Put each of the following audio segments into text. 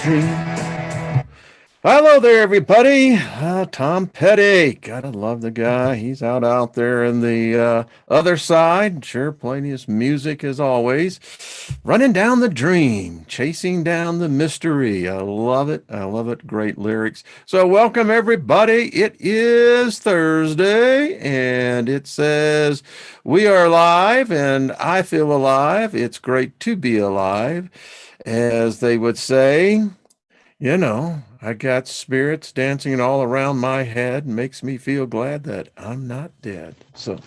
dream. Hello there, everybody. Tom Petty. Gotta love the guy. He's out there in the other side, sure playing his music as always. Running down the dream, chasing down the mystery. I love it. I love it. Great lyrics. So welcome, everybody. It is Thursday, and it says we are live, and I feel alive. It's great to be alive, as they would say. I got spirits dancing all around my head. Makes me feel glad that I'm not dead. So,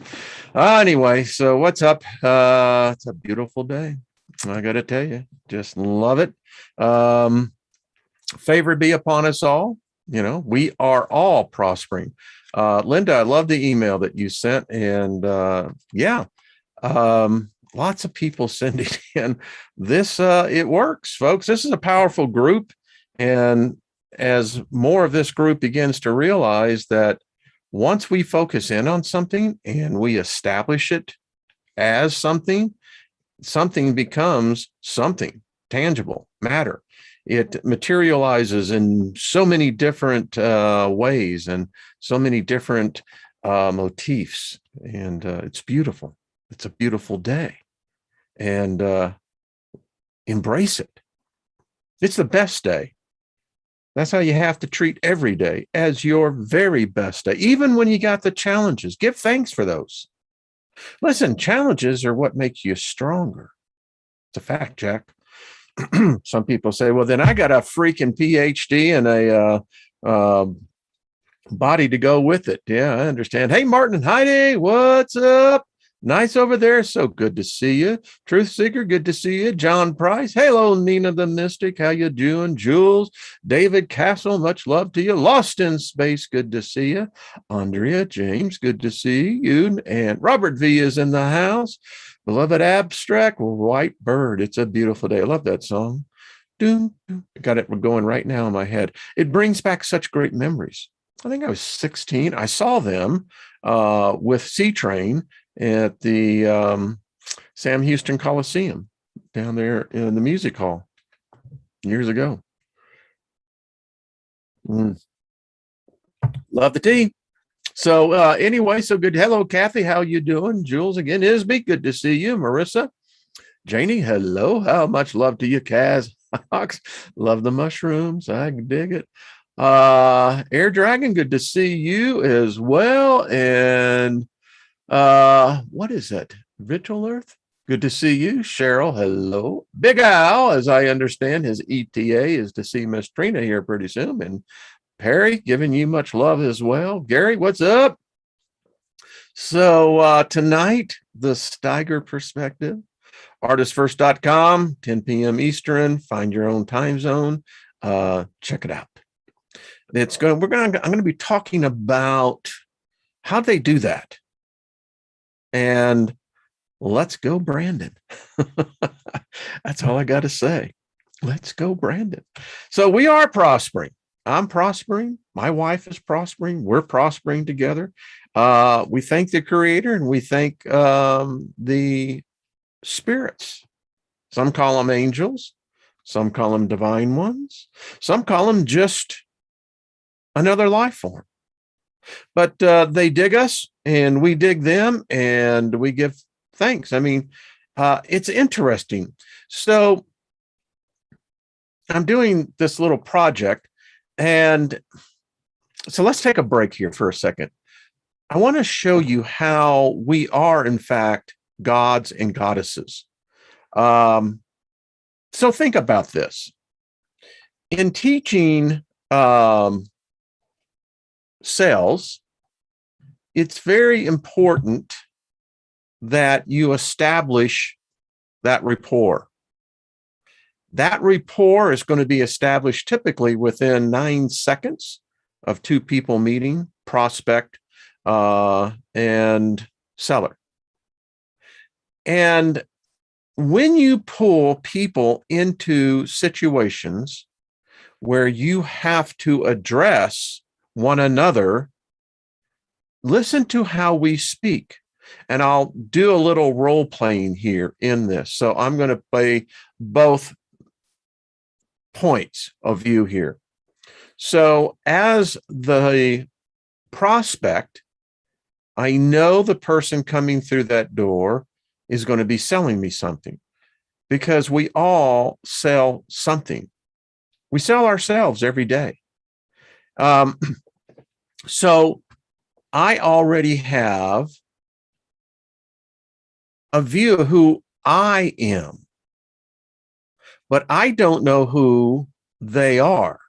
anyway, so what's up? It's a beautiful day. I got to tell you, just love it. Favor be upon us all. We are all prospering. Linda, I love the email that you sent. And lots of people sending in this. It works, folks. This is a powerful group. And as more of this group begins to realize that once we focus in on something and we establish it as something becomes something tangible, matter. It materializes in so many different ways and so many different motifs. And it's beautiful. It's a beautiful day. And embrace it. It's the best day. That's how you have to treat every day as your very best day, even when you got the challenges. Give thanks for those. Listen, challenges are what make you stronger. It's a fact, Jack. Some people say, well, then I got a freaking PhD and a body to go with it. Yeah, I understand. Hey, Martin and Heidi, what's up? Nice over there. So good to see you. Truth Seeker, good to see you. John Price. Hello, Nina the Mystic. How you doing? Jules. David Castle, much love to you. Lost in Space, good to see you. Andrea James, good to see you. And Robert V is in the house. Beloved Abstract, White Bird. It's a beautiful day. I love that song. Doom. Got it going right now in my head. It brings back such great memories. I think I was 16. I saw them with C-Train at the Sam Houston Coliseum down there in the music hall years ago. Love the tea. So anyway, so good. Hello, Kathy. How you doing? Jules again. Isby, good to see you. Marissa. Janie, hello. How much love to you, Kaz. Love the mushrooms. I dig it. Air Dragon, good to see you as well. And what is that? Virtual Earth? Good to see you. Cheryl, hello. Big Al, as I understand, his ETA is to see Miss Trina here pretty soon. And Perry, giving you much love as well. Gary, what's up? So tonight, the Steiger perspective, artistfirst.com, 10 p.m. Eastern, find your own time zone. Check it out. I'm going to be talking about how they do that. And let's go, Brandon. That's all I got to say. Let's go, Brandon. So we are prospering. I'm prospering. My wife is prospering. We're prospering together. We thank the Creator and we thank the spirits. Some call them angels. Some call them divine ones. Some call them just another life form. But they dig us and we dig them and we give thanks. I mean, it's interesting. So I'm doing this little project. And so let's take a break here for a second. I want to show you how we are, in fact, gods and goddesses. So think about this. In teaching cells, it's very important that you establish that rapport. That rapport is going to be established typically within 9 seconds of two people meeting, prospect and seller. And when you pull people into situations where you have to address one another, listen to how we speak. And I'll do a little role playing here in this. So I'm going to play both points of view here. So as the prospect, I know the person coming through that door is going to be selling me something, because we all sell something. We sell ourselves every day. So I already have a view of who I am, but I don't know who they are.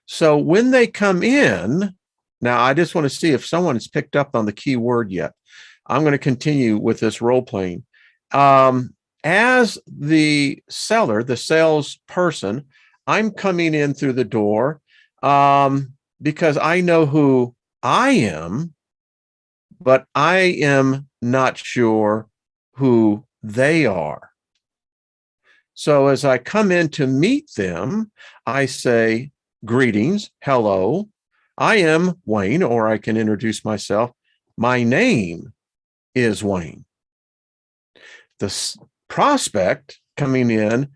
So when they come in, now I just want to see if someone has picked up on the key word yet. I'm going to continue with this role playing. As the seller, the salesperson, I'm coming in through the door because I know who I am, but I am not sure who they are. So as I come in to meet them, I say, greetings, hello, I am Wayne, or I can introduce myself. My name is Wayne. The prospect coming in,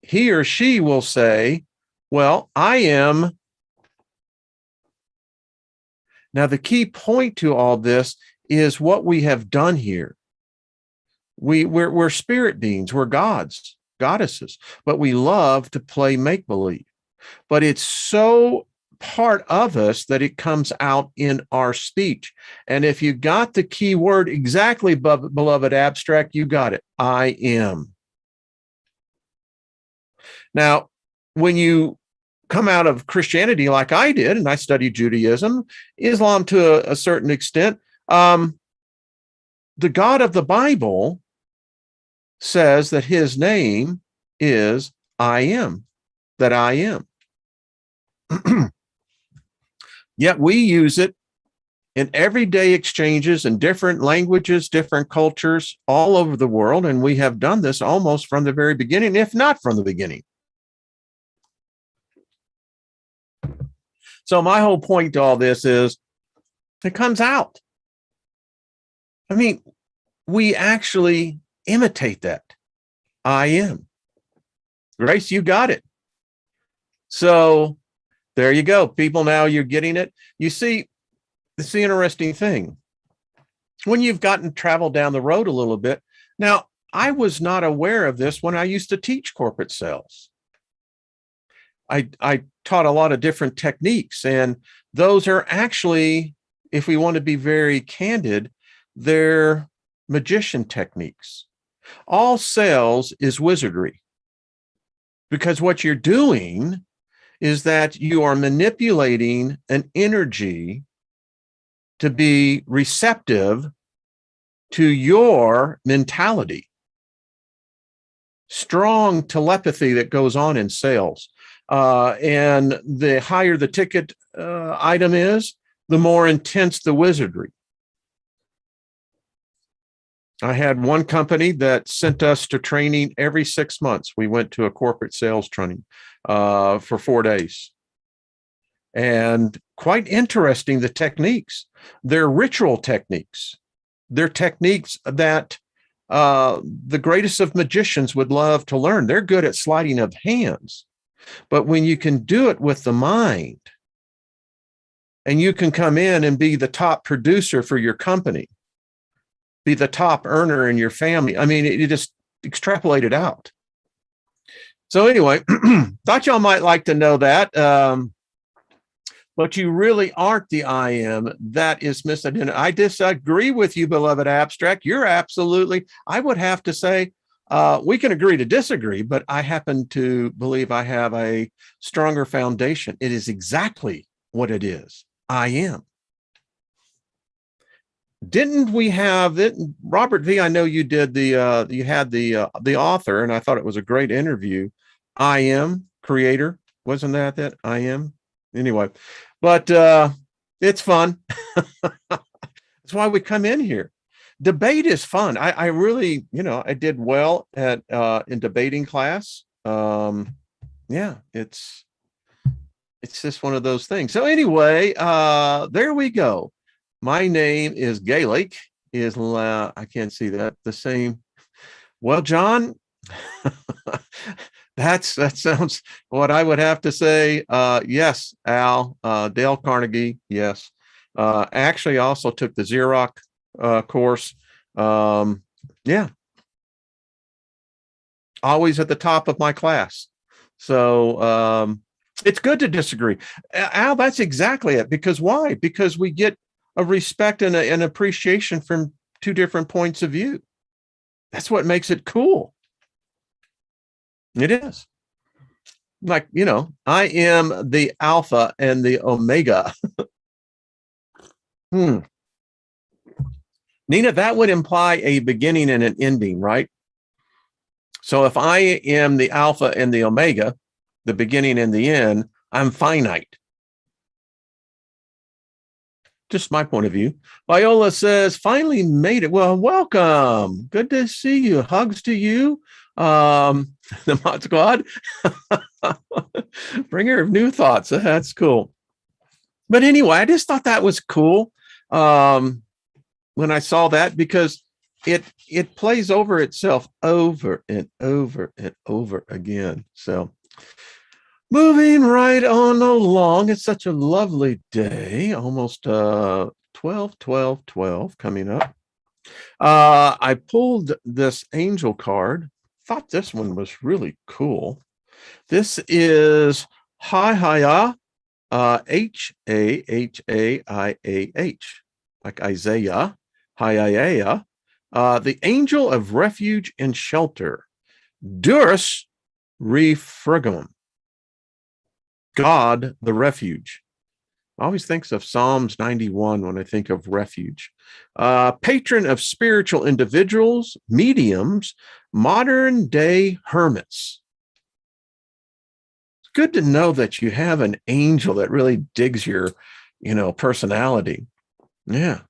he or she will say, well, I am. Now, the key point to all this is what we have done here. We're spirit beings, we're gods, goddesses, but we love to play make-believe. But it's so part of us that it comes out in our speech. And if you got the key word exactly, beloved abstract, you got it. I am. Now, when you come out of Christianity like I did, and I studied Judaism, Islam to a certain extent, the God of the Bible says that his name is I am, that I am. Yet we use it in everyday exchanges in different languages, different cultures all over the world. And we have done this almost from the very beginning, if not from the beginning. So my whole point to all this is it comes out. I mean, we actually imitate that. I am. Grace, you got it. So there you go. People, now you're getting it. You see, it's the interesting thing. When you've gotten traveled down the road a little bit. Now, I was not aware of this when I used to teach corporate sales. I taught a lot of different techniques, and those are actually, if we want to be very candid, they're magician techniques. All sales is wizardry, because what you're doing is that you are manipulating an energy to be receptive to your mentality. Strong telepathy that goes on in sales. And the higher the ticket item is, the more intense the wizardry. I had one company that sent us to training every 6 months. We went to a corporate sales training for 4 days. And quite interesting, the techniques. They're ritual techniques. They're techniques that the greatest of magicians would love to learn. They're good at sleighting of hands. But when you can do it with the mind, and you can come in and be the top producer for your company, be the top earner in your family. I mean, it just extrapolate it out. So anyway, thought y'all might like to know that. But you really aren't the I am. That is misidentified. I disagree with you, beloved abstract. You're absolutely, I would have to say, we can agree to disagree, but I happen to believe I have a stronger foundation. It is exactly what it is. I am. Didn't we have it, Robert V? I know you did you had the author, and I thought it was a great interview. I am creator, wasn't that I am? Anyway, but it's fun. That's why we come in here. Debate is fun. I really, I did well at in debating class. Yeah, it's just one of those things. So anyway, there we go. My name is Gaelic. I can't see that the same. Well, John, That sounds what I would have to say. Yes, Al, Dale Carnegie. Yes. Actually also took the Xerox course. Yeah, always at the top of my class. So it's good to disagree. Al, that's exactly it. Because why? Because we get a respect and an appreciation from two different points of view. That's what makes it cool. It is. Like, I am the alpha and the omega. Nina, that would imply a beginning and an ending, right? So if I am the alpha and the omega, the beginning and the end, I'm finite. Just my point of view. Viola says, finally made it. Well, welcome. Good to see you. Hugs to you. The Mod Squad. Bringer of new thoughts. That's cool. But anyway, I just thought that was cool when I saw that, because it plays over itself over and over and over again. So moving right on along. It's such a lovely day. Almost 12 coming up. I pulled this angel card. Thought this one was really cool. This is Haiah, Haiah, like Isaiah, Haiah, the angel of refuge and shelter, Durus Refrigum, God the refuge. I always think of Psalms 91 when I think of refuge. Patron of spiritual individuals, mediums, modern day hermits. It's good to know that you have an angel that really digs your, personality. Yeah.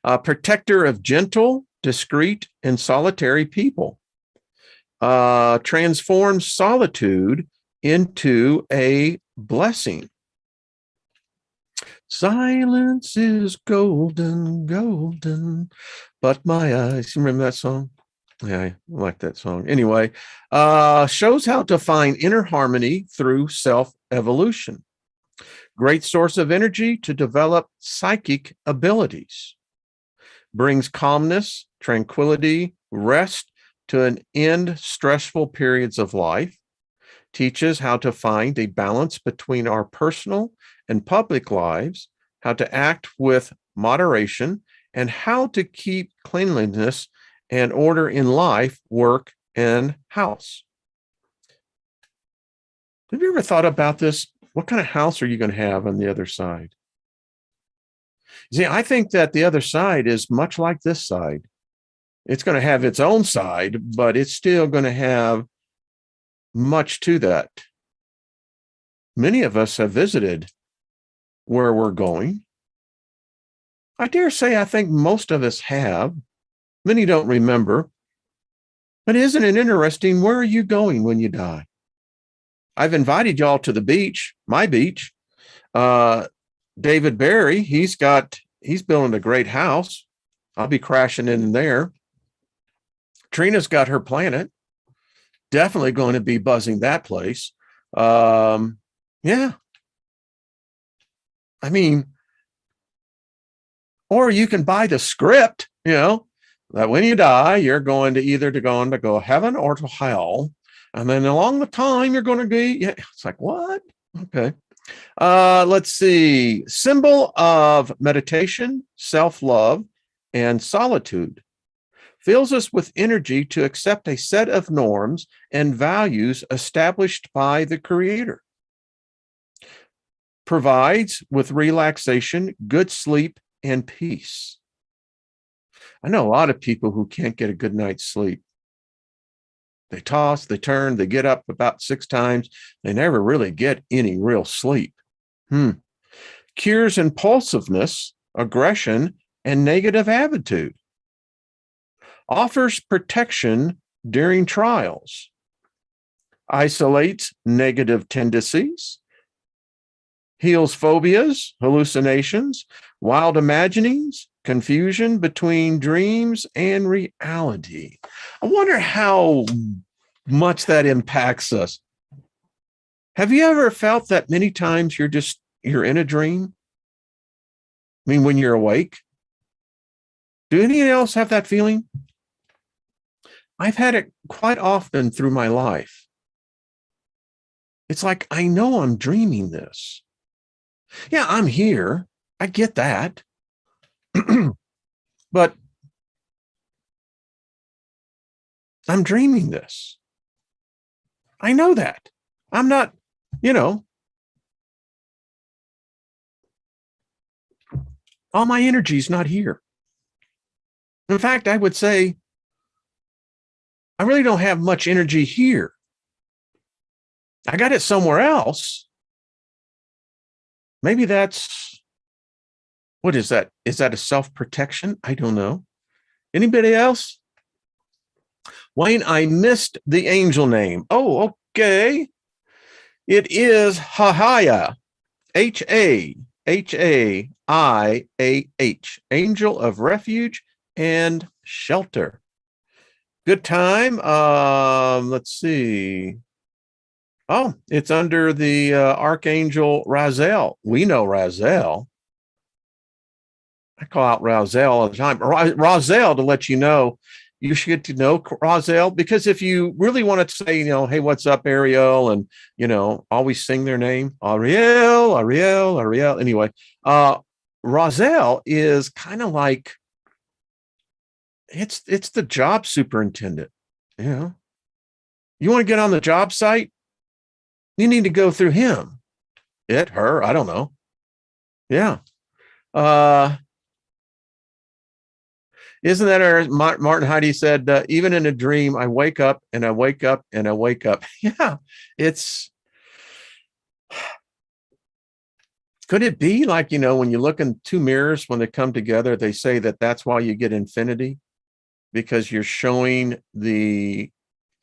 Protector of gentle, discreet, and solitary people. Transforms solitude into a blessing. Silence is golden, golden, but my eyes. You remember that song? Yeah, I like that song. Anyway, shows how to find inner harmony through self-evolution. Great source of energy to develop psychic abilities. Brings calmness, tranquility, rest to an end stressful periods of life. Teaches how to find a balance between our personal and public lives, how to act with moderation, and how to keep cleanliness and order in life, work, and house. Have you ever thought about this? What kind of house are you going to have on the other side? See, I think that the other side is much like this side. It's going to have its own side, but it's still going to have much to that. Many of us have visited where we're going. I dare say I think most of us have. Many don't remember. But isn't it interesting? Where are you going when you die? I've invited y'all to the beach, my beach. David Barry, he's building a great house. I'll be crashing in there. Trina's got her planet. Definitely going to be buzzing that place. Yeah. I mean, or you can buy the script, that when you die, you're going to either to go heaven or to hell. And then along the time you're going to be, it's like, what? Okay. Let's see. Symbol of meditation, self-love, and solitude. Fills us with energy to accept a set of norms and values established by the Creator. Provides with relaxation, good sleep, and peace. I know a lot of people who can't get a good night's sleep. They toss, they turn, they get up about 6 times. They never really get any real sleep. Cures impulsiveness, aggression, and negative attitude. Offers protection during trials. Isolates negative tendencies. Heals phobias, hallucinations, wild imaginings, confusion between dreams and reality. I wonder how much that impacts us. Have you ever felt that many times you're in a dream? I mean, when you're awake? Do anyone else have that feeling? I've had it quite often through my life. It's like, I know I'm dreaming this. Yeah, I'm here. I get that. But I'm dreaming this. I know that. I'm not, all my energy's not here. In fact, I would say I really don't have much energy here. I got it somewhere else. Maybe what is that? Is that a self-protection? I don't know. Anybody else? Wayne, I missed the angel name. Oh, okay. It is Hahaya, H-A-H-A-I-A-H, angel of refuge and shelter. Good time. Let's see. Oh, it's under the Archangel Raziel. We know Raziel. I call out Raziel all the time. Raziel, to let you know, you should get to know Raziel, because if you really want to say, hey, what's up, Ariel? And, always sing their name, Ariel, Ariel, Ariel. Anyway, Raziel is kind of like, it's the job superintendent. You want to get on the job site? You need to go through him. Her, I don't know. Yeah. Isn't that our Martin Heidi said, even in a dream, I wake up and I wake up and I wake up. Yeah, could it be like, when you look in two mirrors, when they come together, they say that's why you get infinity, because you're showing the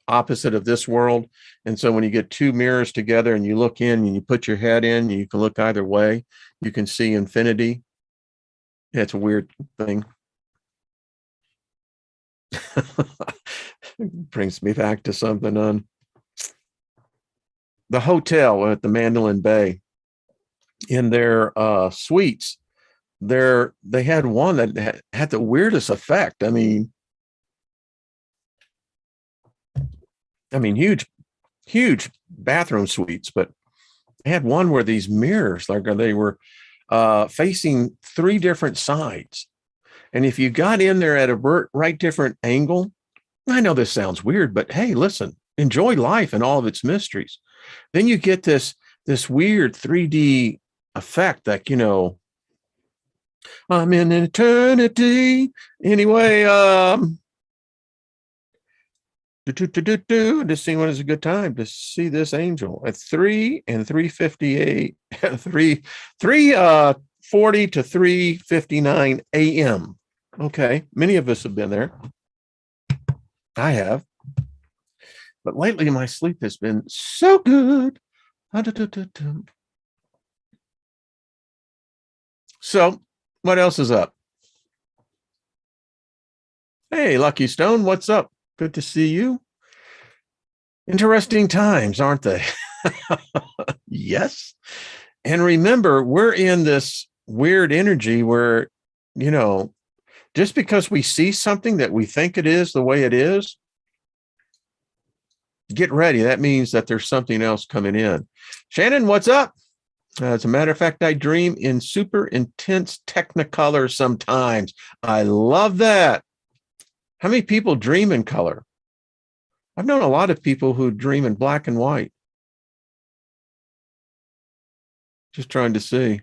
opposite of this world. And so when you get two mirrors together and you look in and you put your head in, you can look either way, you can see infinity. Yeah, it's a weird thing. Brings me back to something on the hotel at the Mandolin Bay. In their suites, they had one that had the weirdest effect. I mean, huge bathroom suites, but they had one where these mirrors, like they were facing three different sides. And if you got in there at a right different angle, I know this sounds weird, but hey, listen, enjoy life and all of its mysteries. Then you get this weird 3D effect that, I'm in eternity. Anyway, this scene is a good time to see this angel at 3 and 3:58, 3:40 to 3:59 a.m. Okay, many of us have been there. I have. But lately my sleep has been so good. So, what else is up? Hey, Lucky Stone, what's up? Good to see you. Interesting times, aren't they? Yes. And remember, we're in this weird energy where, just because we see something that we think it is the way it is, get ready. That means that there's something else coming in. Shannon, what's up? As a matter of fact, I dream in super intense technicolor sometimes. I love that. How many people dream in color? I've known a lot of people who dream in black and white. Just trying to see.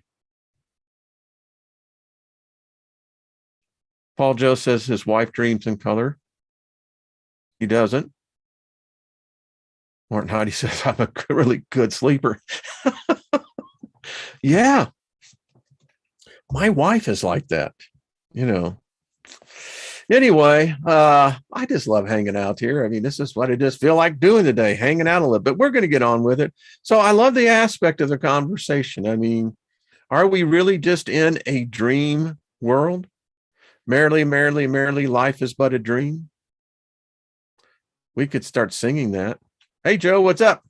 Paul Joe says his wife dreams in color. He doesn't. Martin Heidi says, I'm a really good sleeper. Yeah. My wife is like that, Anyway, I just love hanging out here. I mean, this is what I just feel like doing today, hanging out a little bit, but we're going to get on with it. So I love the aspect of the conversation. I mean, are we really just in a dream world? Merrily, merrily, merrily, life is but a dream. We could start singing that. Hey, Joe, what's up?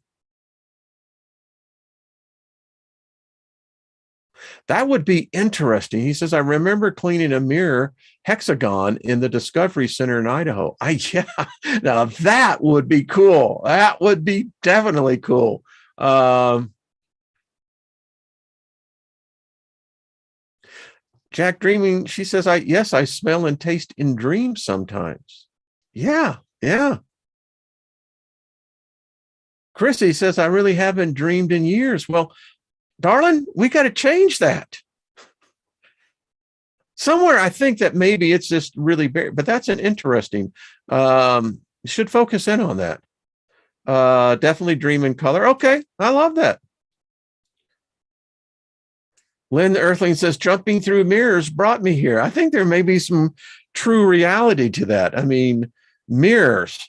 That would be interesting. He says, I remember cleaning a mirror hexagon in the Discovery Center in Idaho. Yeah, now that would be cool. That would be definitely cool. Jack Dreaming, she says, yes, I smell and taste in dreams sometimes. Yeah, yeah. Chrissy says, I really haven't dreamed in years. Well, darling, we got to change that. Somewhere I think that maybe it's just really big, but that's an interesting, you should focus in on that. Definitely dream in color. Okay, I love that. Lynn the Earthling says, jumping through mirrors brought me here. I think there may be some true reality to that. I mean, mirrors.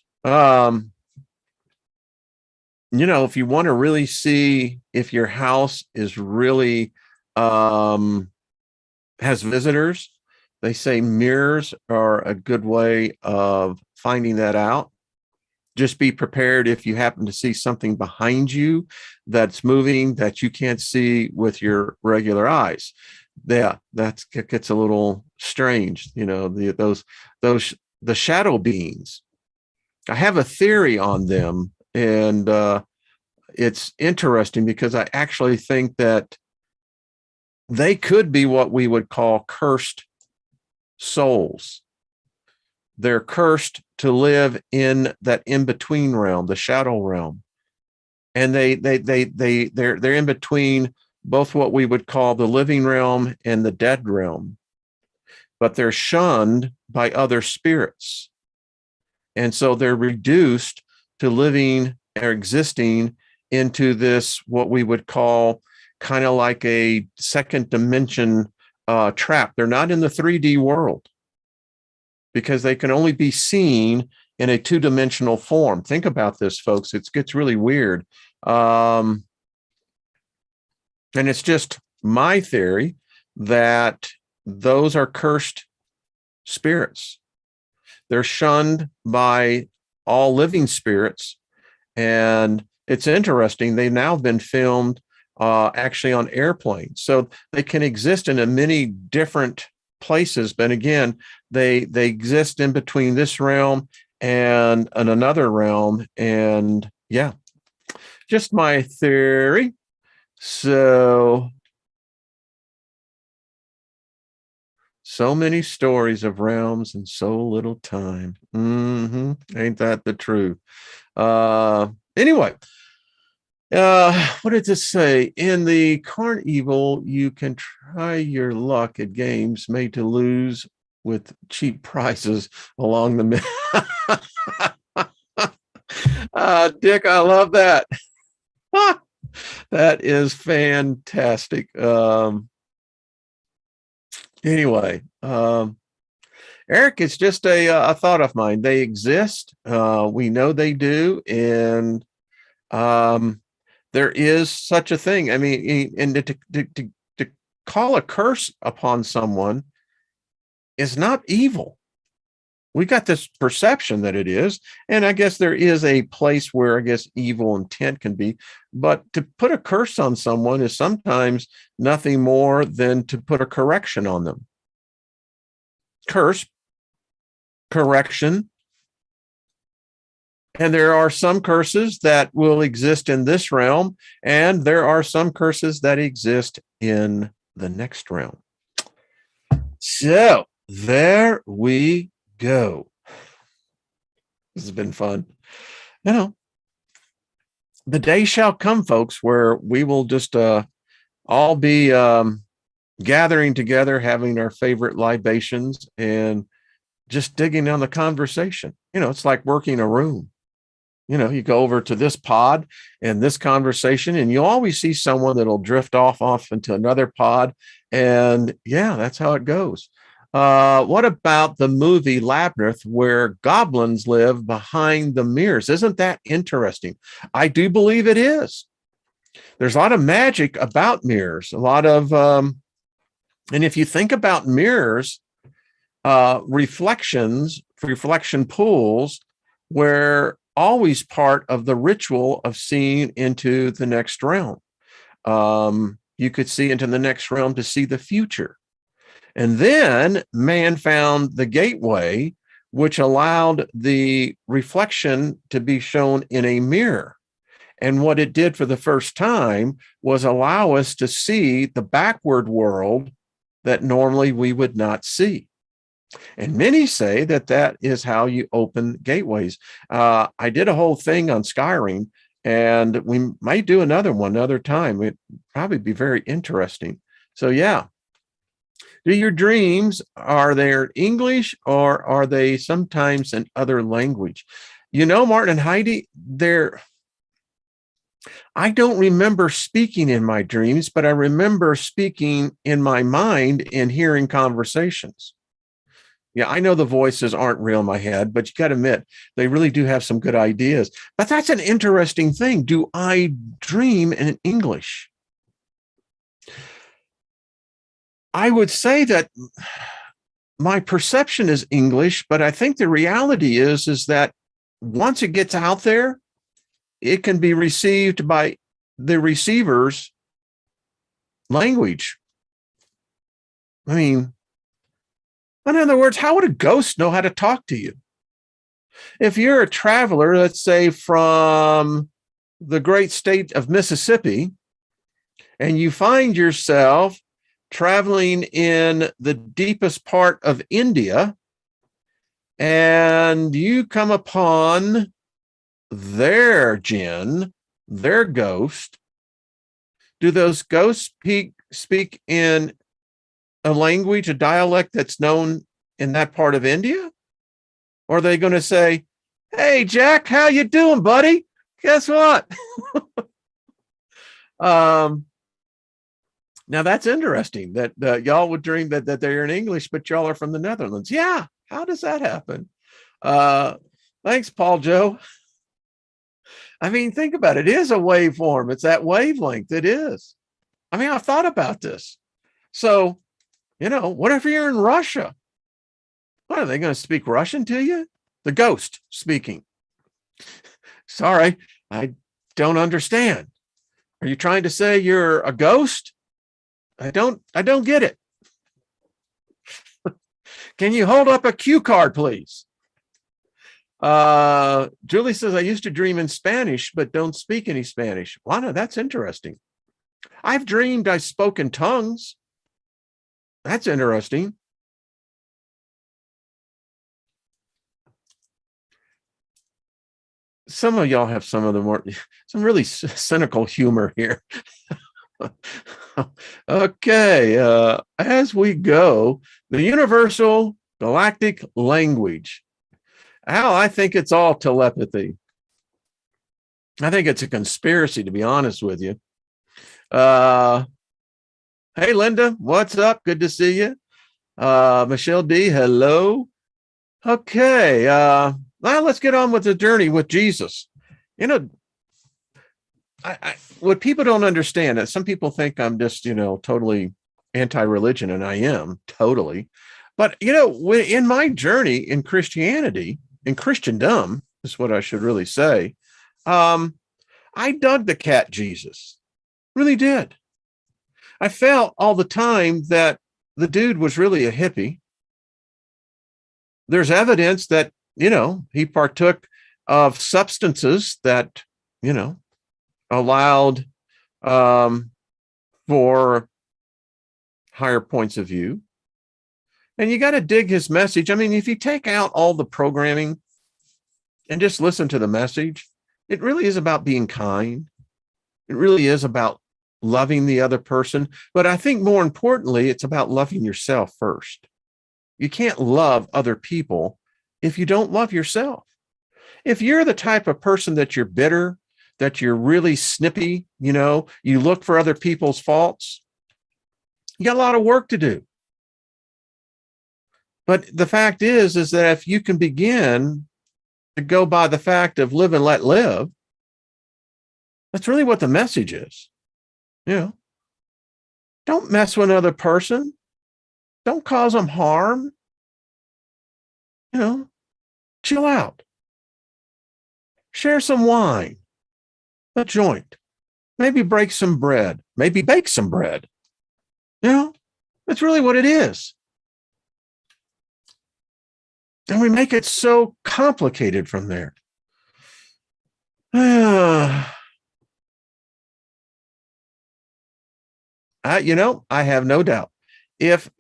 If you want to really see if your house is really has visitors, they say mirrors are a good way of finding that out. Just be prepared if you happen to see something behind you that's moving that you can't see with your regular eyes. Yeah, that gets a little strange. The shadow beings. I have a theory on them, and it's interesting because I actually think that they could be what we would call cursed souls. They're cursed to live in that in-between realm, the shadow realm. And they're in between both what we would call the living realm and the dead realm. But they're shunned by other spirits. And so they're reduced to living or existing into this, what we would call kind of like a second dimension trap. They're not in the 3D world because they can only be seen in a two-dimensional form. Think about this, folks. It gets really weird. And it's just my theory that those are cursed spirits. They're shunned by all living spirits. And it's interesting. They've now been filmed actually on airplanes. So they can exist in a many different places. But again, they exist in between this realm and another realm. And yeah, just my theory. So many stories of realms and so little time. Ain't that the truth? Anyway, what did this say? In the Carnival, you can try your luck at games made to lose with cheap prices along the Dick, I love that. That is fantastic. Anyway, Eric, it's just a thought of mine. They exist. We know they do. And there is such a thing. I mean, and to call a curse upon someone is not evil. We got this perception that it is. And I guess there is a place where I guess evil intent can be. But to put a curse on someone is sometimes nothing more than to put a correction on them. Curse, correction. And there are some curses that will exist in this realm, and there are some curses that exist in the next realm. So there we go. This has been fun. The day shall come, folks, where we will just all be gathering together, having our favorite libations, and just digging on the conversation. It's like working a room. You go over to this pod and this conversation, and you'll always see someone that'll drift off into another pod. And yeah, that's how it goes. What about the movie Labyrinth, where goblins live behind the mirrors? Isn't that interesting? I do believe it is. There's a lot of magic about mirrors, a lot of, and if you think about mirrors, reflection pools, where always part of the ritual of seeing into the next realm. You could see into the next realm to see the future. And then man found the gateway, which allowed the reflection to be shown in a mirror. And what it did for the first time was allow us to see the backward world that normally we would not see. And many say that that is how you open gateways. I did a whole thing on Skyrim, and we might do another one another time. It'd probably be very interesting. So yeah. Do your dreams, are they in English or are they sometimes in other language? You know, Martin and Heidi, I don't remember speaking in my dreams, but I remember speaking in my mind and hearing conversations. Yeah, I know the voices aren't real in my head, but you got to admit, they really do have some good ideas. But that's an interesting thing. Do I dream in English? I would say that my perception is English, but I think the reality is that once it gets out there, it can be received by the receiver's language. I mean, in other words, how would a ghost know how to talk to you? If you're a traveler, let's say from the great state of Mississippi, and you find yourself traveling in the deepest part of India, and you come upon their jinn, their ghost, do those ghosts speak in a language, a dialect that's known in that part of India? Or are they going to say, "Hey, Jack, how you doing, buddy? Guess what?" Now that's interesting that y'all would dream that they're in English, but y'all are from the Netherlands. Yeah. How does that happen? Thanks, Paul Joe. I mean, think about it. It is a waveform. It's that wavelength. It is. I mean, I've thought about this. So, what if you're in Russia? What, are they going to speak Russian to you? The ghost speaking. Sorry, I don't understand. Are you trying to say you're a ghost? I don't get it. Can you hold up a cue card, please? Julie says, I used to dream in Spanish, but don't speak any Spanish. Lana, that's interesting. I've dreamed I spoke in tongues. That's interesting. Some of y'all have some really cynical humor here. Okay, as we go, the universal galactic language. Al, I think it's all telepathy. I think it's a conspiracy, to be honest with you. Hey, Linda, what's up? Good to see you. Michelle D, hello. Okay, now let's get on with the journey with Jesus. What people don't understand is some people think I'm just, totally anti-religion, and I am totally. But, in my journey in Christianity, in Christendom, is what I should really say, I dug the cat Jesus. Really did. I felt all the time that the dude was really a hippie. There's evidence that, he partook of substances that, allowed for higher points of view. And you got to dig his message. I mean, if you take out all the programming and just listen to the message, it really is about being kind. It really is about loving the other person. But I think more importantly, it's about loving yourself first. You can't love other people if you don't love yourself. If you're the type of person that you're bitter, that you're really snippy, you look for other people's faults, you got a lot of work to do. But the fact is that if you can begin to go by the fact of live and let live, that's really what the message is. Don't mess with another person. Don't cause them harm. Chill out. Share some wine, a joint, maybe break some bread, maybe bake some bread. You know, that's really what it is. And we make it so complicated from there. I have no doubt. If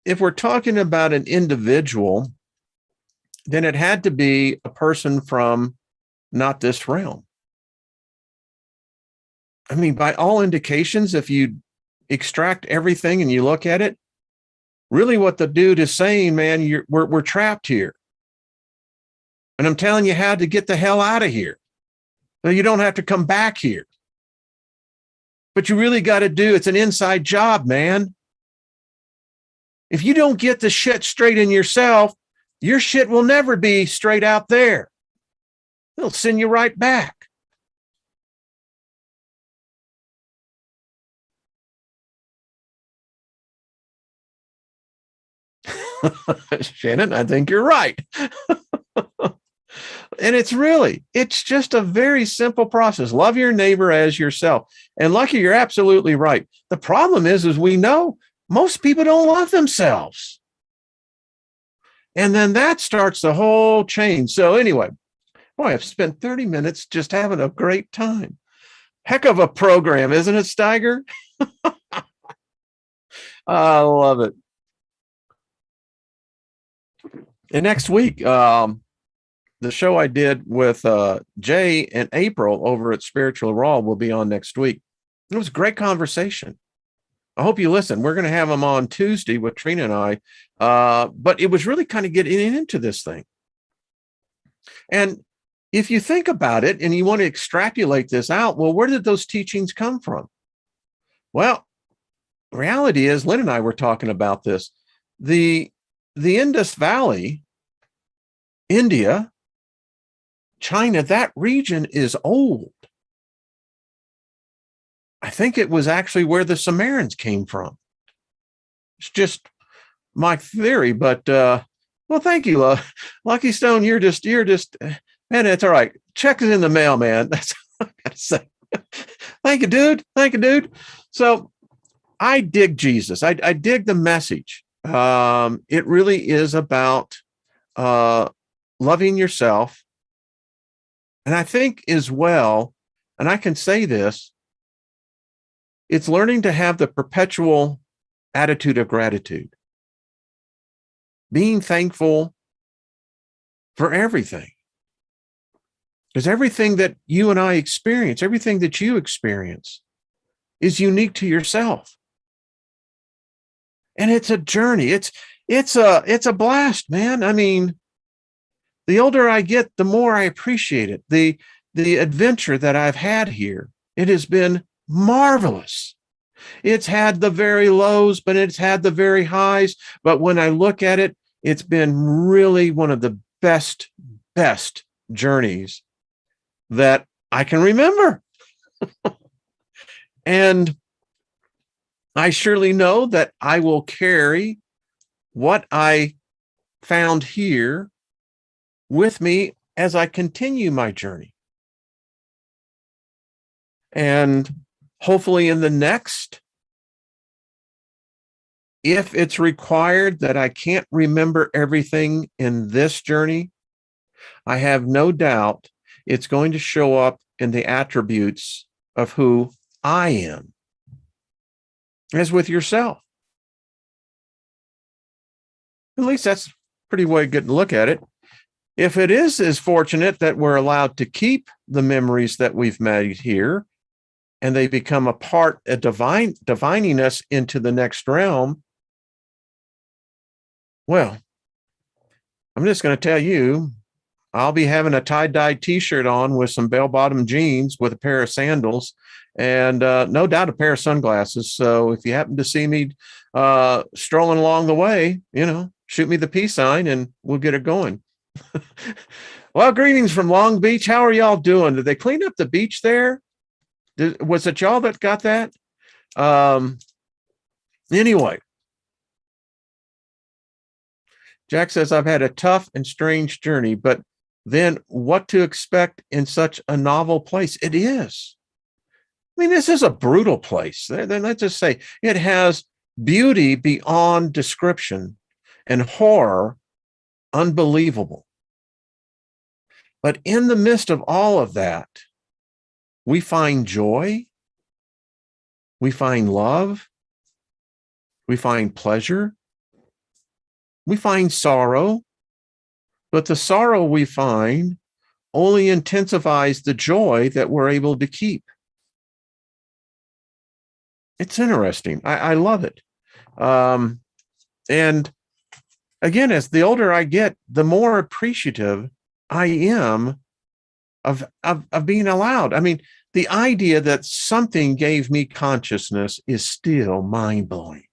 we're talking about an individual, then it had to be a person from not this realm. I mean, by all indications, if you extract everything and you look at it, really what the dude is saying, man, we're trapped here. And I'm telling you how to get the hell out of here. So you don't have to come back here. But you really got to it's an inside job, man. If you don't get the shit straight in yourself, your shit will never be straight out there. They'll send you right back. Shannon, I think you're right. And it's just a very simple process. Love your neighbor as yourself. And Lucky, you're absolutely right. The problem is we know most people don't love themselves. And then that starts the whole chain. So anyway, boy, I've spent 30 minutes just having a great time. Heck of a program, isn't it, Steiger? I love it. And next week, the show I did with Jay and April over at Spiritual Raw will be on next week. It was a great conversation. I hope you listen. We're going to have them on Tuesday with Trina and I. But it was really kind of getting into this thing. And if you think about it and you want to extrapolate this out, well, where did those teachings come from? Well, the reality is, Lynn and I were talking about this. The Indus Valley, India, China, that region is old. I think it was actually where the Sumerians came from. It's just my theory, but well, thank you, Lucky Stone. You're just, man, it's all right. Check is in the mail, man. That's all I gotta say. Thank you, dude. Thank you, dude. So I dig Jesus. I dig the message. It really is about loving yourself. And I think as well, and I can say this, it's learning to have the perpetual attitude of gratitude, being thankful for everything. Because everything that you and I experience, everything that you experience is unique to yourself. And it's a journey. It's a blast, man. I mean, the older I get, the more I appreciate it. The adventure that I've had here, it has been marvelous. It's had the very lows, but it's had the very highs. But when I look at it, it's been really one of the best journeys that I can remember. And I surely know that I will carry what I found here with me as I continue my journey. And hopefully in the next, if it's required that I can't remember everything in this journey, I have no doubt it's going to show up in the attributes of who I am, as with yourself. At least that's a pretty way good to look at it. If it is as fortunate that we're allowed to keep the memories that we've made here, and they become a part of divining us into the next realm, well, I'm just going to tell you, I'll be having a tie-dye t-shirt on with some bell-bottom jeans with a pair of sandals and no doubt a pair of sunglasses. So if you happen to see me strolling along the way, shoot me the peace sign and we'll get it going. Well, greetings from Long Beach. How are y'all doing? Did they clean up the beach there? Was it y'all that got that? Anyway, Jack says, I've had a tough and strange journey, but then what to expect in such a novel place? It is. I mean, this is a brutal place. Let's just say it has beauty beyond description and horror unbelievable. But in the midst of all of that, we find joy, we find love, we find pleasure, we find sorrow, but the sorrow we find only intensifies the joy that we're able to keep. It's interesting. I love it. And again, as the older I get, the more appreciative I am of being allowed. I mean, the idea that something gave me consciousness is still mind-blowing.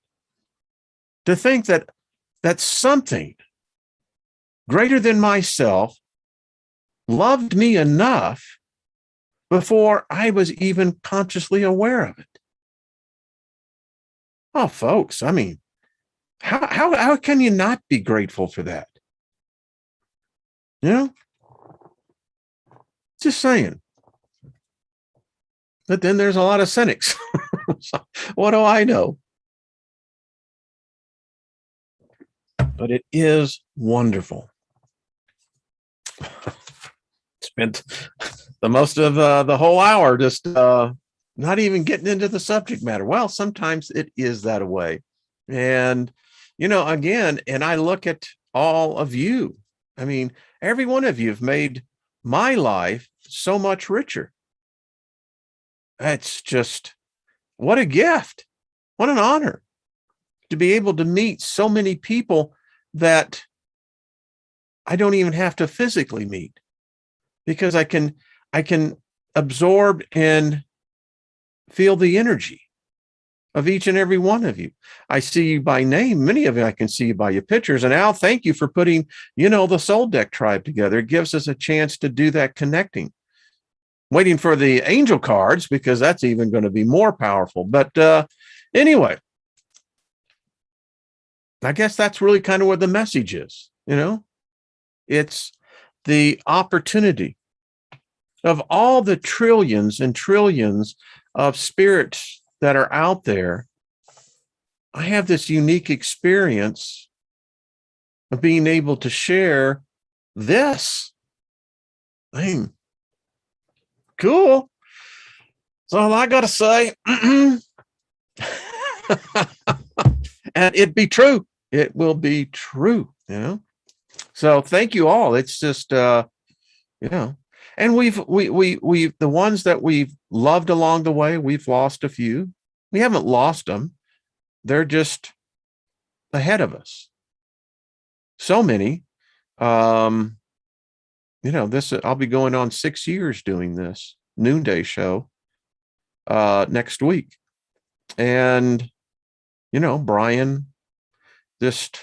To think that something greater than myself loved me enough before I was even consciously aware of it. Oh, folks, I mean, how can you not be grateful for that? You know? Just saying. But then there's a lot of cynics. So, what do I know? But it is wonderful. Spent the most of the whole hour just not even getting into the subject matter. Well, sometimes it is that way. And, you know, again, and I look at all of you. I mean, every one of you have made my life so much richer. It's just, what a gift. What an honor to be able to meet so many people that I don't even have to physically meet, because I can absorb and feel the energy of each and every one of you. I see you by name. Many of you, I can see you by your pictures. And Al, thank you for putting, the Soul Deck Tribe together. It gives us a chance to do that connecting. Waiting for the angel cards, because that's even going to be more powerful. But anyway, I guess that's really kind of where the message is, It's the opportunity of all the trillions and trillions of spirits that are out there. I have this unique experience of being able to share this thing. Cool. That's all I got to say. And it be true. It will be true, So thank you all. It's just, and we the ones that we've loved along the way, we've lost a few. We haven't lost them. They're just ahead of us. So many. This, I'll be going on 6 years doing this noonday show next week. And, Brian, just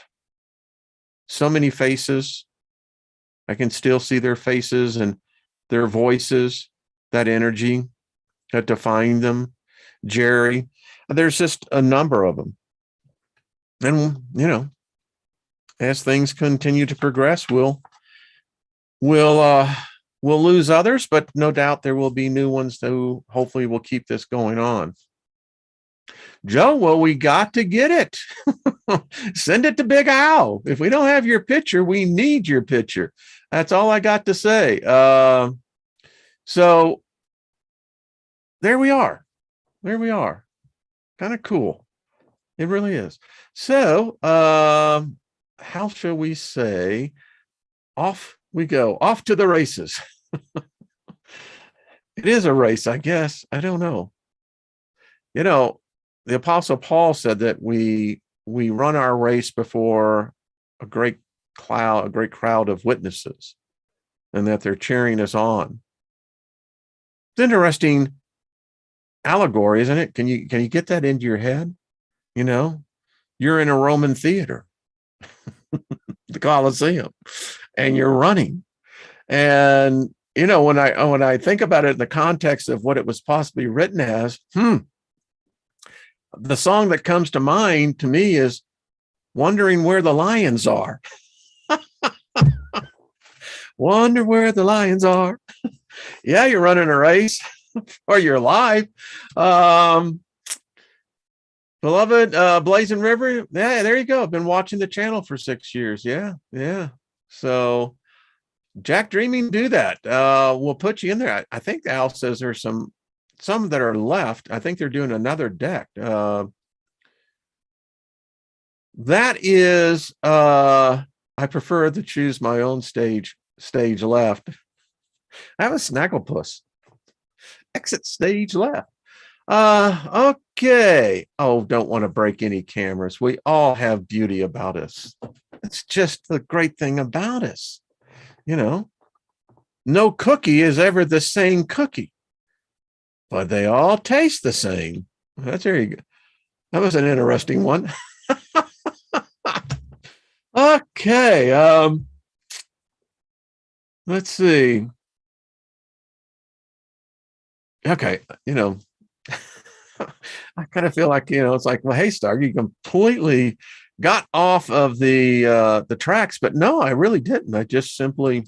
so many faces. I can still see their faces and their voices, that energy that defined them. Jerry, there's just a number of them. And, as things continue to progress, we'll lose others, but no doubt there will be new ones who hopefully will keep this going on. Joe, well, we got to get it. Send it to Big Al. If we don't have your picture, we need your picture. That's all I got to say. So there we are. Kind of cool. It really is. So how shall we say? Off we go. Off to the races. It is a race, I guess. I don't know. The Apostle Paul said that we run our race before a great crowd of witnesses, and that they're cheering us on. It's interesting allegory, isn't it? Can you get that into your head? You're in a Roman theater, the Colosseum, and you're running. And when I think about it in the context of what it was possibly written as, the song that comes to mind to me is "Wondering Where the Lions Are." Wonder where the lions are. Yeah, you're running a race for your life. Beloved, Blazing River. Yeah, there you go. I've been watching the channel for 6 years. Yeah, yeah. So Jack Dreaming, do that. We'll put you in there. I think Al says there's some that are left. I think they're doing another deck. That is, I prefer to choose my own stage left. I have a Snagglepuss. Exit stage left. Okay. Oh, don't want to break any cameras. We all have beauty about us. It's just the great thing about us. You know, no cookie is ever the same cookie, but they all taste the same. That's there you go. That was an interesting one. Okay. Let's see. Okay, I kind of feel like, it's like, well, hey, Steiger, you completely got off of the tracks, but no, I really didn't. I just simply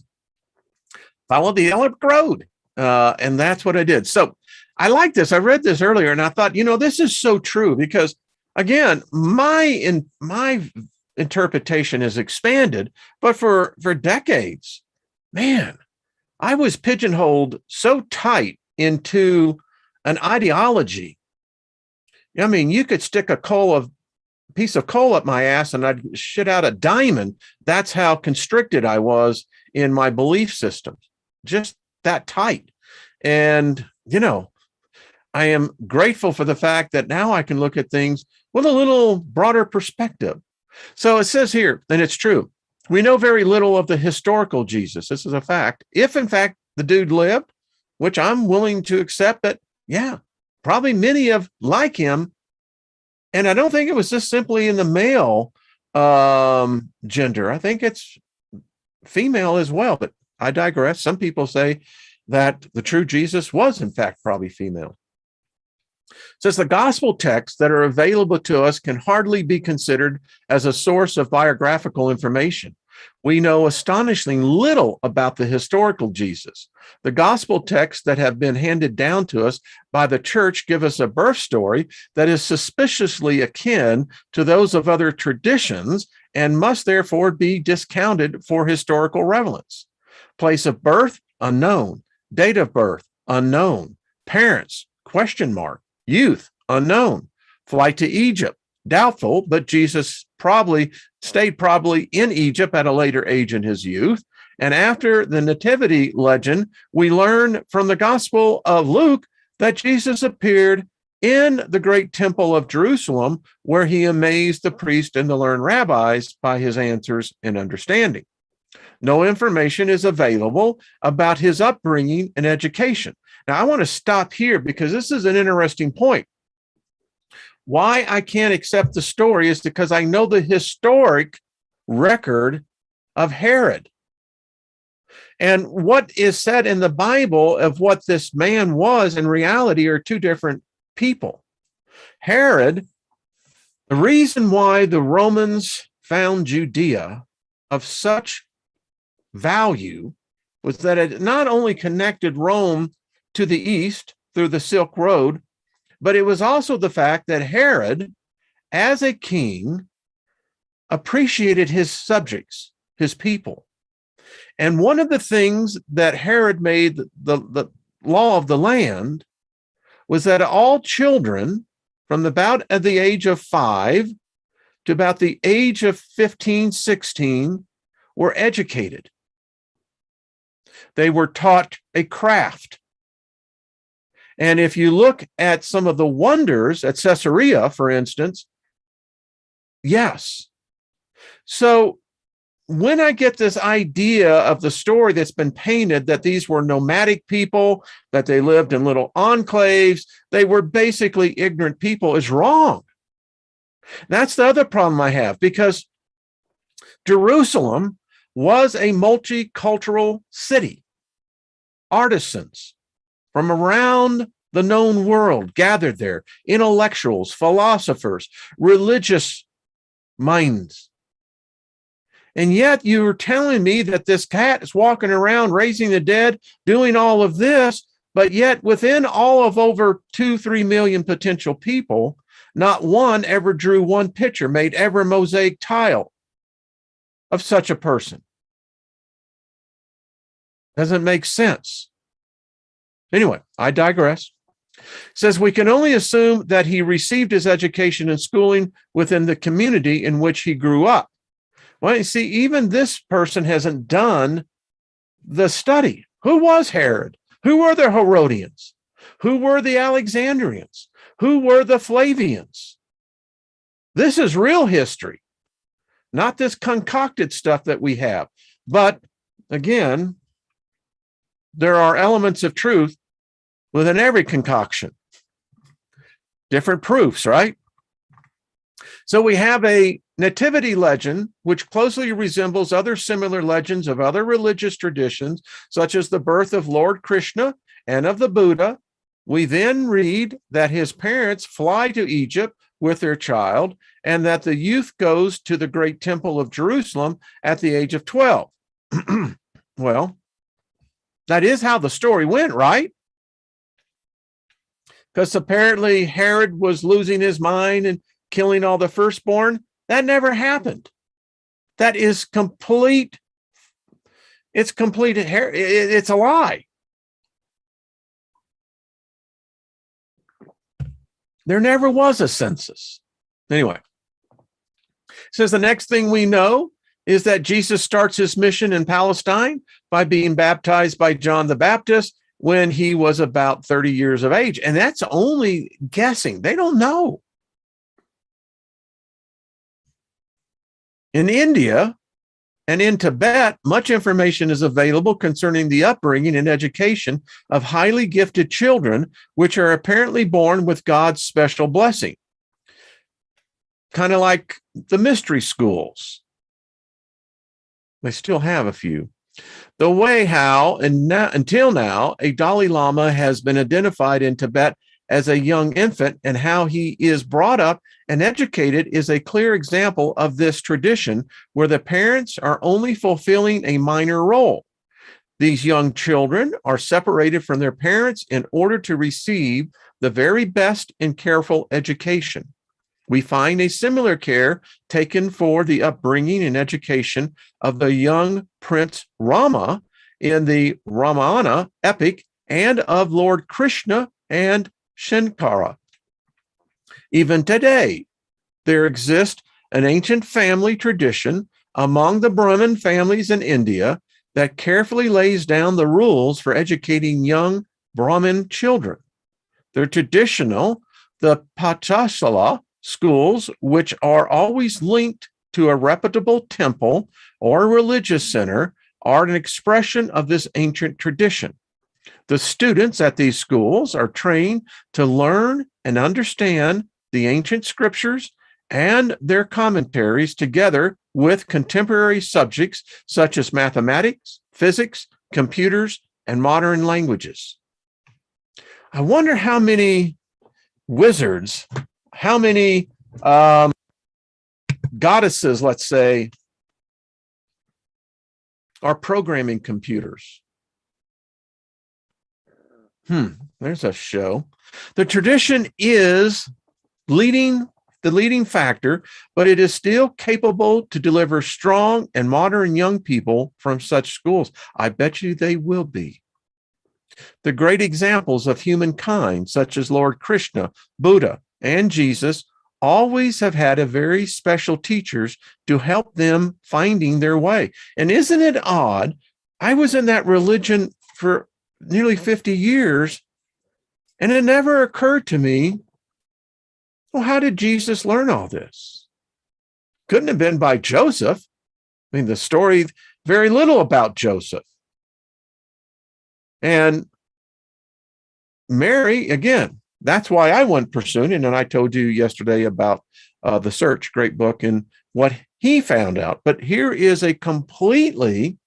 followed the elliptic road, and that's what I did. So I like this. I read this earlier, and I thought, this is so true because, again, my interpretation has expanded, but for decades, man, I was pigeonholed so tight into an ideology. I mean, you could stick a piece of coal up my ass and I'd shit out a diamond. That's how constricted I was in my belief systems, just that tight. And, I am grateful for the fact that now I can look at things with a little broader perspective. So it says here, and it's true, we know very little of the historical Jesus. This is a fact. If, in fact, the dude lived, which I'm willing to accept that, yeah, probably many of like him. And I don't think it was just simply in the male gender. I think it's female as well, but I digress. Some people say that the true Jesus was, in fact, probably female. Since the gospel texts that are available to us can hardly be considered as a source of biographical information, we know astonishingly little about the historical Jesus. The gospel texts that have been handed down to us by the church give us a birth story that is suspiciously akin to those of other traditions and must therefore be discounted for historical relevance. Place of birth, unknown. Date of birth, unknown. Parents, ? Youth, unknown. Flight to Egypt, doubtful, but Jesus stayed in Egypt at a later age in his youth. And after the nativity legend, we learn from the Gospel of Luke that Jesus appeared in the great temple of Jerusalem, where he amazed the priests and the learned rabbis by his answers and understanding. No information is available about his upbringing and education. Now, I want to stop here because this is an interesting point. Why I can't accept the story is because I know the historic record of Herod. And what is said in the Bible of what this man was in reality are two different people. Herod, the reason why the Romans found Judea of such value was that it not only connected Rome to the east through the Silk Road, but it was also the fact that Herod, as a king, appreciated his subjects, his people. And one of the things that Herod made the law of the land was that all children from about at the age of 5 to about the age of 15, 16 were educated. They were taught a craft. And if you look at some of the wonders at Caesarea, for instance, yes. So when I get this idea of the story that's been painted that these were nomadic people, that they lived in little enclaves, they were basically ignorant people, is wrong. That's the other problem I have, because Jerusalem was a multicultural city. Artisans from around the known world gathered there, intellectuals, philosophers, religious minds. And yet you were telling me that this cat is walking around, raising the dead, doing all of this, but yet within all of over 2-3 million potential people, not one ever drew one picture, made ever mosaic tile of such a person. Doesn't make sense. Anyway, I digress. It says we can only assume that he received his education and schooling within the community in which he grew up. Well, you see, even this person hasn't done the study. Who was Herod? Who were the Herodians? Who were the Alexandrians? Who were the Flavians? This is real history, not this concocted stuff that we have. But again, there are elements of truth within every concoction. Different proofs, right? So we have a nativity legend, which closely resembles other similar legends of other religious traditions, such as the birth of Lord Krishna and of the Buddha. We then read that his parents fly to Egypt with their child and that the youth goes to the great temple of Jerusalem at the age of 12. Well, that is how the story went, right? Because apparently Herod was losing his mind and killing all the firstborn. That never happened. That is complete. It's complete. It's a lie. There never was a census. Anyway, it says the next thing we know is that Jesus starts his mission in Palestine by being baptized by John the Baptist when he was about 30 years of age. And that's only guessing. They don't know. In India and in Tibet, much information is available concerning the upbringing and education of highly gifted children, which are apparently born with God's special blessing. Kind of like the mystery schools. They still have a few. The way how, until now, a Dalai Lama has been identified in Tibet as a young infant, and how he is brought up and educated is a clear example of this tradition, where the parents are only fulfilling a minor role. These young children are separated from their parents in order to receive the very best and careful education. We find a similar care taken for the upbringing and education of the young Prince Rama in the Ramayana epic, and of Lord Krishna and Shankara. Even today, there exists an ancient family tradition among the Brahmin families in India that carefully lays down the rules for educating young Brahmin children. They're traditional, the Pathasala schools, which are always linked to a reputable temple or religious center, are an expression of this ancient tradition. The students at these schools are trained to learn and understand the ancient scriptures and their commentaries, together with contemporary subjects such as mathematics, physics, computers, and modern languages. I wonder how many wizards, how many goddesses, let's say, are programming computers. There's a show. The tradition is the leading factor, but it is still capable to deliver strong and modern young people from such schools. I bet you they will be. The great examples of humankind, such as Lord Krishna, Buddha, and Jesus, always have had a very special teachers to help them finding their way. And isn't it odd? I was in that religion for nearly 50 years, and it never occurred to me, well, how did Jesus learn all this? Couldn't have been by Joseph. I mean, the story, very little about Joseph. And Mary, again, that's why I went pursuing, and then I told you yesterday about The Search, great book, and what he found out. But here is a completely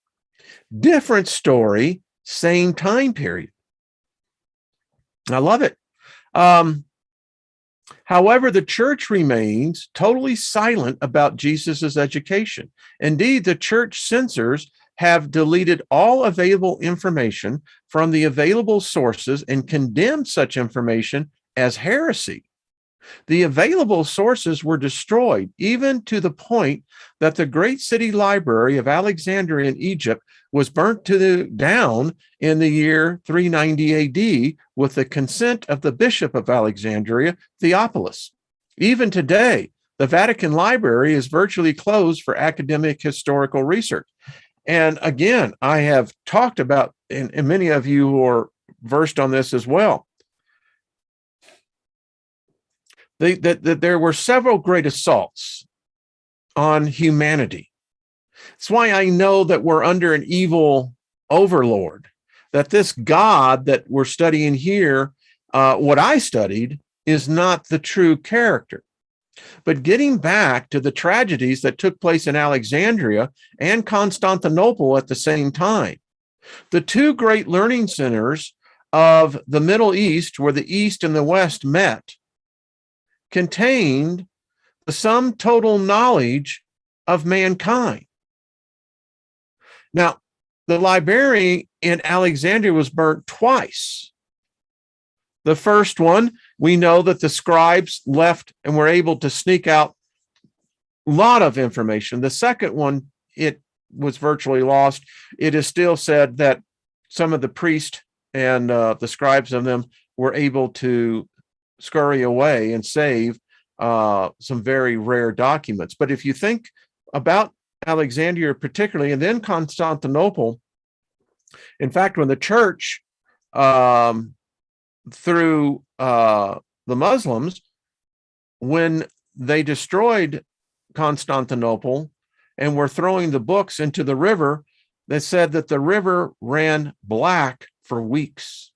different story, same time period. I love it. However, the church remains totally silent about Jesus's education. Indeed, the church censors have deleted all available information from the available sources and condemned such information as heresy. The available sources were destroyed, even to the point that the great city library of Alexandria in Egypt was burnt down in the year 390 AD with the consent of the Bishop of Alexandria, Theophilus. Even today, the Vatican Library is virtually closed for academic historical research. And again, I have talked about, and many of you who are versed on this as well, that there were several great assaults on humanity. That's why I know that we're under an evil overlord, that this God that we're studying here, what I studied, is not the true character. But getting back to the tragedies that took place in Alexandria and Constantinople at the same time, the two great learning centers of the Middle East, where the East and the West met, contained the sum total knowledge of mankind. Now, the library in Alexandria was burnt twice. The first one, we know that the scribes left and were able to sneak out a lot of information. The second one, it was virtually lost. It is still said that some of the priests and the scribes of them were able to scurry away and save some very rare documents. But if you think about Alexandria particularly, and then Constantinople, in fact, when the church, through the Muslims, when they destroyed Constantinople and were throwing the books into the river, they said that the river ran black for weeks.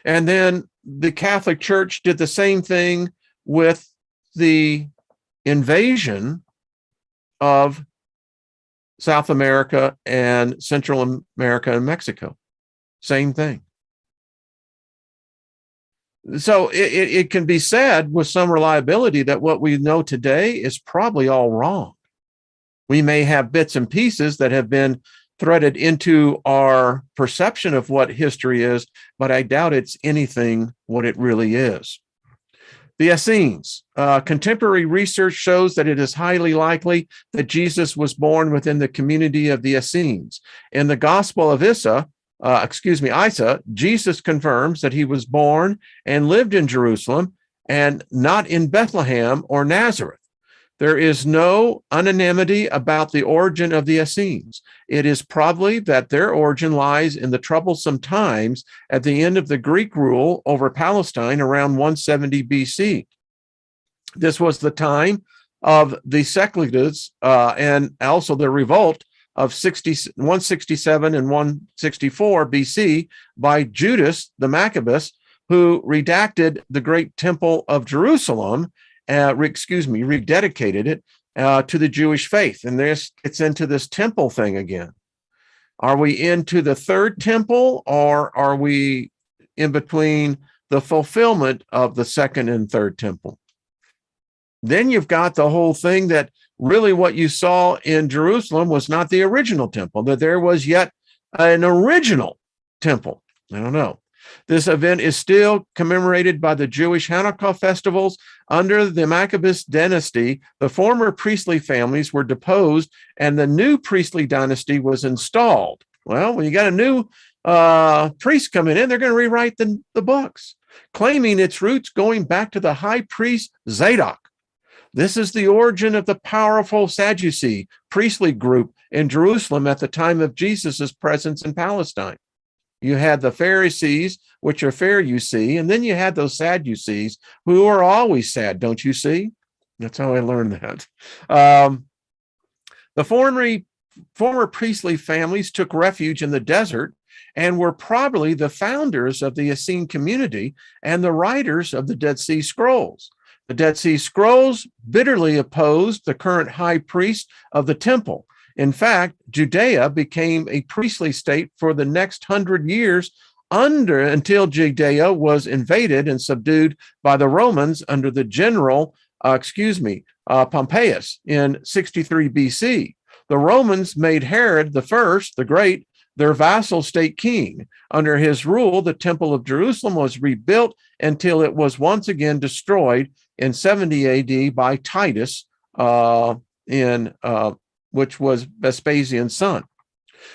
And then the Catholic Church did the same thing with the invasion of South America and Central America and Mexico. Same thing. So it can be said with some reliability that what we know today is probably all wrong. We may have bits and pieces that have been threaded into our perception of what history is, but I doubt it's anything what it really is. The Essenes. Contemporary research shows that it is highly likely that Jesus was born within the community of the Essenes. In the Gospel of Isa, Jesus confirms that he was born and lived in Jerusalem and not in Bethlehem or Nazareth. There is no unanimity about the origin of the Essenes. It is probably that their origin lies in the troublesome times at the end of the Greek rule over Palestine around 170 BC. This was the time of the Seleucids and also the revolt of 167 and 164 BC by Judas the Maccabees, who redacted the great temple of Jerusalem, rededicated it to the Jewish faith. And it's into this temple thing again. Are we into the third temple, or are we in between the fulfillment of the second and third temple? Then you've got the whole thing that really what you saw in Jerusalem was not the original temple, that there was yet an original temple. I don't know. This event is still commemorated by the Jewish Hanukkah festivals. Under the Maccabees dynasty, the former priestly families were deposed and the new priestly dynasty was installed. Well, when you got a new priest coming in, they're going to rewrite the books, claiming its roots going back to the high priest Zadok. This is the origin of the powerful Sadducee priestly group in Jerusalem at the time of Jesus's presence in Palestine. You had the Pharisees, which are fair, you see, and then you had those Sadducees, who are always sad, don't you see? That's how I learned that. The former priestly families took refuge in the desert and were probably the founders of the Essene community and the writers of the Dead Sea Scrolls. The Dead Sea Scrolls bitterly opposed the current high priest of the temple. In fact, Judea became a priestly state for the next 100 years until Judea was invaded and subdued by the Romans under the general, Pompeius in 63 BC. The Romans made Herod the First, the Great, their vassal state king. Under his rule, the Temple of Jerusalem was rebuilt until it was once again destroyed in 70 AD by Titus, which was Vespasian's son.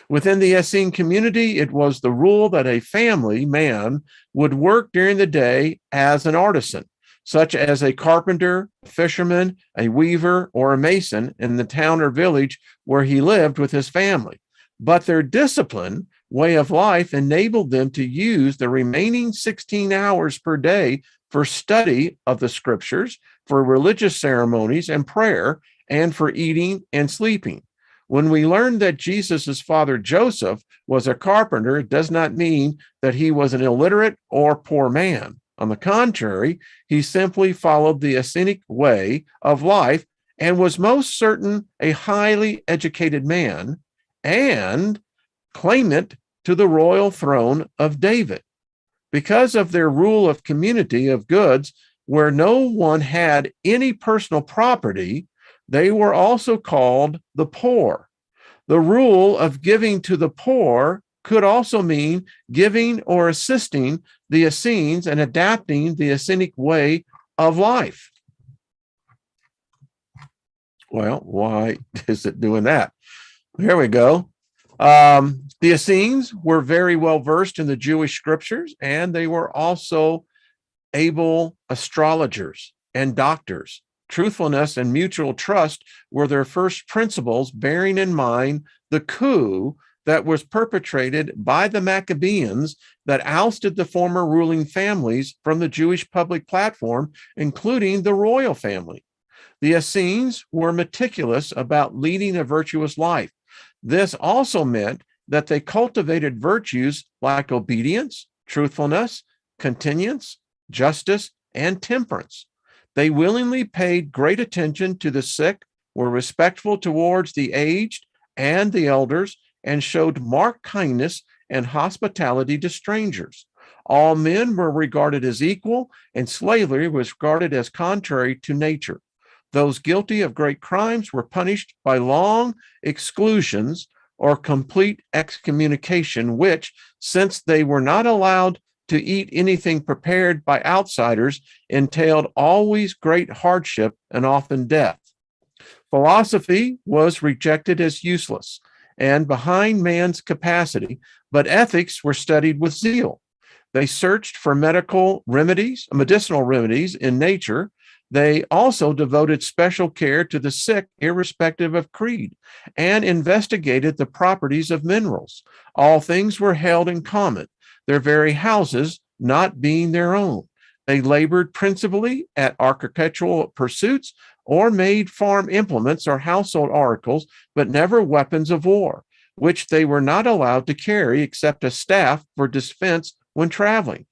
Within the Essene community, it was the rule that a family man would work during the day as an artisan, such as a carpenter, a fisherman, a weaver, or a mason in the town or village where he lived with his family. But their discipline, way of life, enabled them to use the remaining 16 hours per day for study of the scriptures, for religious ceremonies and prayer, and for eating and sleeping. When we learn that Jesus' father Joseph was a carpenter, it does not mean that he was an illiterate or poor man. On the contrary, he simply followed the Essenic way of life and was most certain a highly educated man and claimant to the royal throne of David. Because of their rule of community of goods, where no one had any personal property, they were also called the poor. The rule of giving to the poor could also mean giving or assisting the Essenes and adapting the Essenic way of life. Well, why is it doing that? Here we go. The Essenes were very well versed in the Jewish scriptures, and they were also able astrologers and doctors. Truthfulness and mutual trust were their first principles, bearing in mind the coup that was perpetrated by the Maccabeans that ousted the former ruling families from the Jewish public platform, including the royal family. The Essenes were meticulous about leading a virtuous life. This also meant that they cultivated virtues like obedience, truthfulness, continuance, justice, and temperance. They willingly paid great attention to the sick, were respectful towards the aged and the elders, and showed marked kindness and hospitality to strangers. All men were regarded as equal, and slavery was regarded as contrary to nature. Those guilty of great crimes were punished by long exclusions or complete excommunication, which, since they were not allowed to eat anything prepared by outsiders, entailed always great hardship and often death. Philosophy was rejected as useless and behind man's capacity, but ethics were studied with zeal. They searched for medicinal remedies in nature. They also devoted special care to the sick, irrespective of creed, and investigated the properties of minerals. All things were held in common, their very houses not being their own. They labored principally at architectural pursuits or made farm implements or household articles, but never weapons of war, which they were not allowed to carry except a staff for defense when traveling.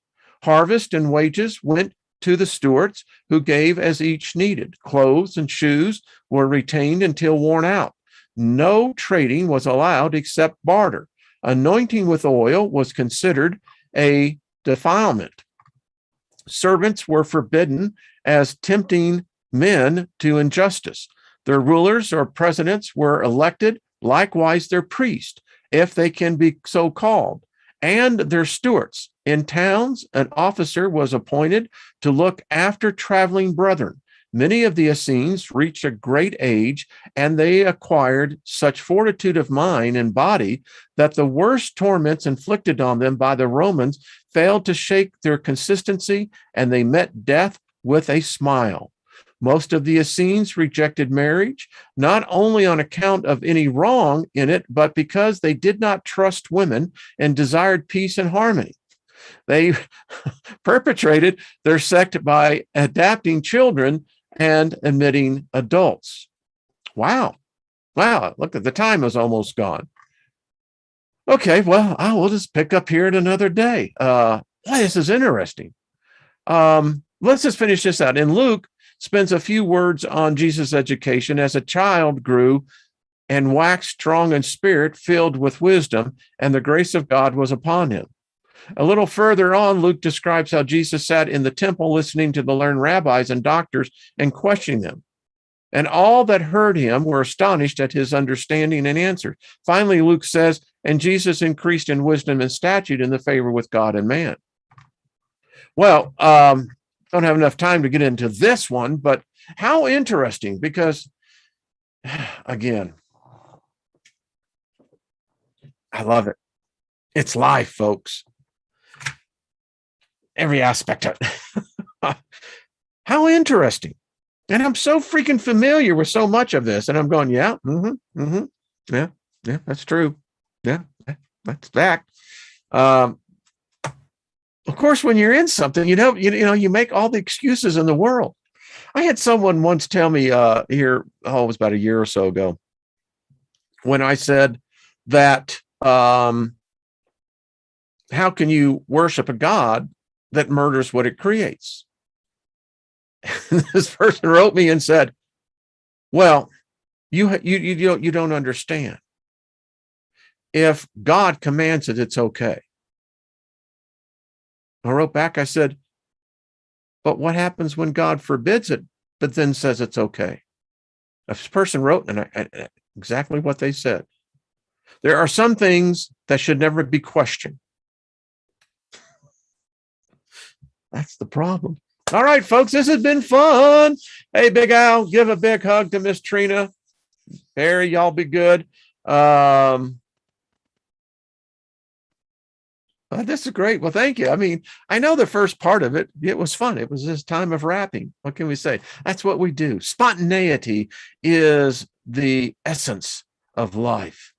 Harvest and wages went to the stewards, who gave as each needed. Clothes and shoes were retained until worn out. No trading was allowed except barter. Anointing with oil was considered a defilement. Servants were forbidden as tempting men to injustice. Their rulers or presidents were elected, likewise their priests, if they can be so called, and their stewards. In towns, an officer was appointed to look after traveling brethren. Many of the Essenes reached a great age, and they acquired such fortitude of mind and body that the worst torments inflicted on them by the Romans failed to shake their consistency, and they met death with a smile. Most of the Essenes rejected marriage, not only on account of any wrong in it, but because they did not trust women and desired peace and harmony. They perpetrated their sect by adapting children and admitting adults. Wow. Look at the time is almost gone. Okay, well, I will just pick up here at another day. This is interesting. Let's just finish this out. And Luke spends a few words on Jesus' education. As a child grew and waxed strong in spirit, filled with wisdom, and the grace of God was upon him. A little further on, Luke describes how Jesus sat in the temple listening to the learned rabbis and doctors and questioning them. And all that heard him were astonished at his understanding and answers. Finally, Luke says, and Jesus increased in wisdom and stature in the favor with God and man. Well, don't have enough time to get into this one, but how interesting, because again, I love it. It's life, folks. Every aspect of it. How interesting. And I'm so freaking familiar with so much of this. And I'm going, yeah, yeah, that's true. Yeah, that's fact. Of course, when you're in something, you make all the excuses in the world. I had someone once tell me it was about a year or so ago, when I said that, how can you worship a God that murders what it creates? This person wrote me and said, well, you don't understand. If God commands it, it's okay. I wrote back, I said, but what happens when God forbids it, but then says it's okay? This person wrote, and I exactly what they said. There are some things that should never be questioned. That's the problem. All right, folks, this has been fun. Hey, Big Al, give a big hug to Miss Trina. Harry, y'all be good. This is great. Well, thank you. I mean, I know the first part of it was fun. It was this time of wrapping. What can we say? That's what we do. Spontaneity is the essence of life.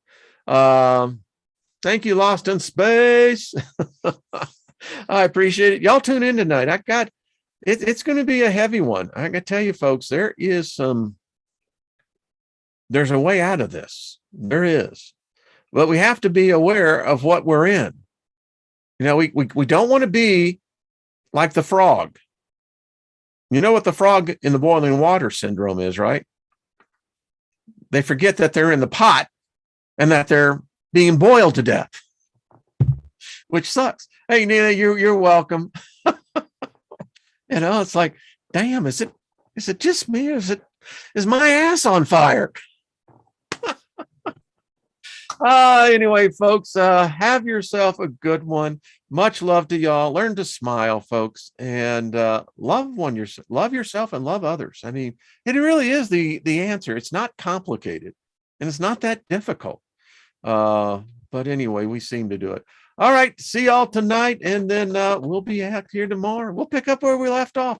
Thank you, Lost in Space. I appreciate it. Y'all tune in tonight. It's going to be a heavy one. I can tell you, folks, there's a way out of this. There is. But we have to be aware of what we're in. We don't want to be like the frog. You know what the frog in the boiling water syndrome is, right? They forget that they're in the pot and that they're being boiled to death, which sucks. Hey, Nina, you're welcome. It's like, damn, is it just me? Or is my ass on fire? Anyway, folks, have yourself a good one. Much love to y'all. Learn to smile, folks, and love yourself and love others. I mean, it really is the answer. It's not complicated, and it's not that difficult. But anyway, we seem to do it. All right, see y'all tonight, and then we'll be out here tomorrow. We'll pick up where we left off.